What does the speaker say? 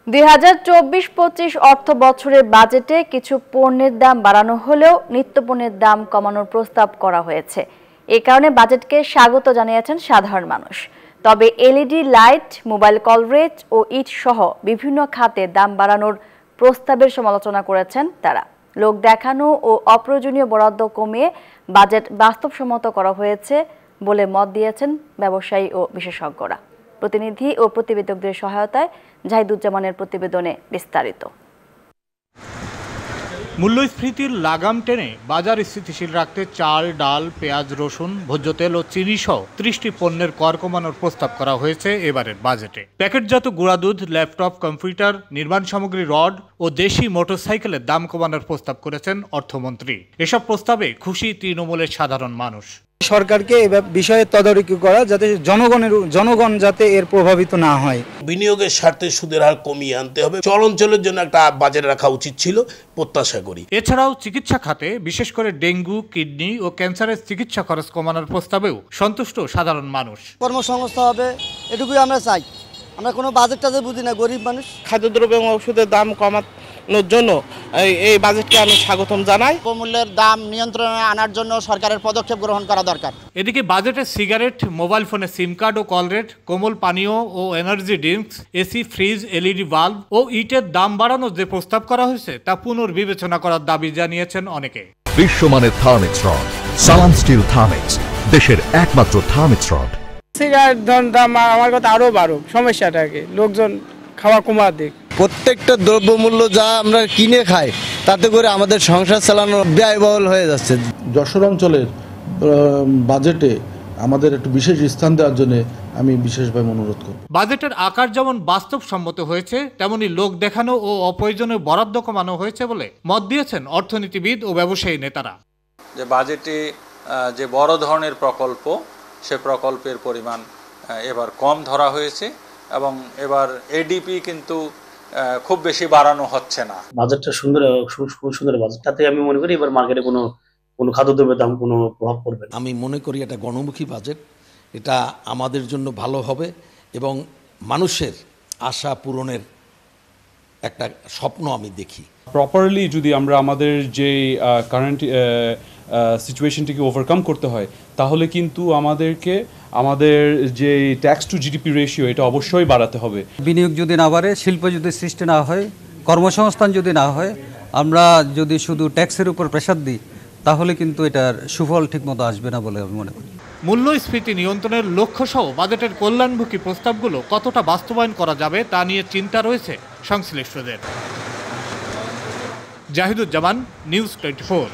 2024-25 অর্থ বছরের বাজেটে কিছু পণ্যের দাম বাড়ানো হলেও নিত্যপণ্যের দাম কমানোর প্রস্তাব করা হয়েছে। এ কারণে বাজেটকে স্বাগত জানিয়েছেন সাধারণ মানুষ। তবে LED light, mobile call rate ও ইট সহ বিভিন্ন খাতে দাম বাড়ানোর প্রস্তাবের সমালোচনা করেছেন তারা। লোক দেখানো ও অপ্রয়োজনীয় বরাদ্দ কমিয়ে বাজেট বাস্তবসম্মত করা হয়েছে বলে মত দিয়েছেন ব্যবসায়ী ও বিশেষজ্ঞরা। প্রতিনিধি ও প্রতিবেদকদের সহায়তায় জাহিদুজ্জামানের প্রতিবেদনে বিস্তারিত। মূল্যস্ফীতির লাগাম টেনে বাজার স্থিতিশীল রাখতে চাল, ডাল, পেঁয়াজ, রসুন, ভোজ্য তেল ও চিনি সহ 30টি পণ্যের কর কমানোর প্রস্তাব করা হয়েছে এবারের বাজেটে। প্যাকেটজাত গুঁড়া দুধ, ল্যাপটপ, কম্পিউটার, নির্মাণ সামগ্রী, রড ও দেশি মোটরসাইকেলের দাম কমানোর প্রস্তাব করেছেন অর্থমন্ত্রী। এসব প্রস্তাবে খুশি তৃণমূলের সাধারণ মানুষ। সরকারকে এ বিষয়ে তদারকি করা, যাতে জনগণ যাতে এর প্রভাবিত না হয়। বিনিয়োগের স্বার্থে সুদের হার কমিয়ে আনতে হবে। চলনচলের জন্য একটা বাজেট রাখা উচিত ছিল, প্রত্যাশা করি। এছাড়াও চিকিৎসা খাতে বিশেষ করে ডেঙ্গু, কিডনি ও ক্যান্সারের চিকিৎসা খরচ কমানোর প্রস্তাবেও সন্তুষ্ট সাধারণ মানুষ। কর্মসংস্থান হবে, এটুকুই আমরা চাই। আমরা কোনো বাজেটটাতে বুঝি না, গরিব মানুষ। খাদ্যদ্রব্য এবং ওষুধের দাম কমানোর জন্য এই বাজেটকে আমি স্বাগতম জানাই। মূল্যের দাম নিয়ন্ত্রণে আনার জন্য সরকারের পদক্ষেপ গ্রহণ করা দরকার। এদিকে বাজেটে সিগারেট, মোবাইল ফোনের সিম কার্ড ও কল রেট, কোমল পানীয় ও energy drinks, AC, fridge, LED bulb ও ইটের দাম বাড়ানোর যে প্রস্তাব করা হয়েছে তা পুনর্বিবেচনা করার দাবি জানিয়েছেন অনেকে। বিশ্বমানের থার্মিক্স রড, সালাম স্টিল থার্মিক্স, দেশের একমাত্র থার্মিক্স রড। সিগারেট দাম আমার কথা আরো বাড়ুক, সমস্যাটাকে লোকজন খাওয়া কমা দিক। প্রত্যেকটা দ্রব্যমূল্য যা আমরা কিনে খাই তাতে করে আমাদের সংসার চালানো ব্যয়বহুল হয়ে যাচ্ছে। যশোর অঞ্চলের বাজেটে আমাদের একটু বিশেষ স্থান দেওয়ার জন্য আমি বিশেষভাবে অনুরোধ করব। বাজেটের আকার যেমন বাস্তবসম্মত হয়েছে, তেমনি লোক দেখানো ও অপ্রয়োজনীয় বরাদ্দ কমানো হয়েছে বলে মত দিয়েছেন অর্থনীতিবিদ ও ব্যবসায়ী নেতারা। যে বাজেটে যে বড় ধরনের প্রকল্প, সে প্রকল্পের পরিমাণ এবার কম ধরা হয়েছে এবং এবার এডিপি কিন্তু খুব বেশি বাড়ানো হচ্ছে না। বাজেটটা খুব সুন্দর বাজেট, তাতে আমি মনে করি এবার মার্কেটে কোনো খাদ্যদ্রব্যের দাম কোনো প্রভাব পড়বে না। আমি মনে করি এটা গণমুখী বাজেট, এটা আমাদের জন্য ভালো হবে এবং মানুষের আশা পূরণের একটা স্বপ্ন আমি দেখি। প্রপারলি যদি আমরা আমাদের যে কারেন্ট সিচুয়েশনটিকে ওভারকাম করতে হয়, তাহলে কিন্তু আমাদের যে ট্যাক্স টু জিডিপি রেশিও এটা অবশ্যই বাড়াতে হবে। বিনিয়োগ যদি না বাড়ে, শিল্প যদি সৃষ্টি না হয়, কর্মসংস্থান যদি না হয়, আমরা যদি শুধু ট্যাক্সের উপর প্রেসার দিই, তাহলে কিন্তু এটার সুফল ঠিকমতো আসবে না বলে আমি মনে করি। মূল্যস্ফীতি নিয়ন্ত্রণের লক্ষ্যসহ বাজেটের কল্যাণমুখী প্রস্তাবগুলো কতটা বাস্তবায়ন করা যাবে তা নিয়ে চিন্তা রয়েছে সংশ্লিষ্টদের। জাহিদুজ্জামান, নিউজ 24।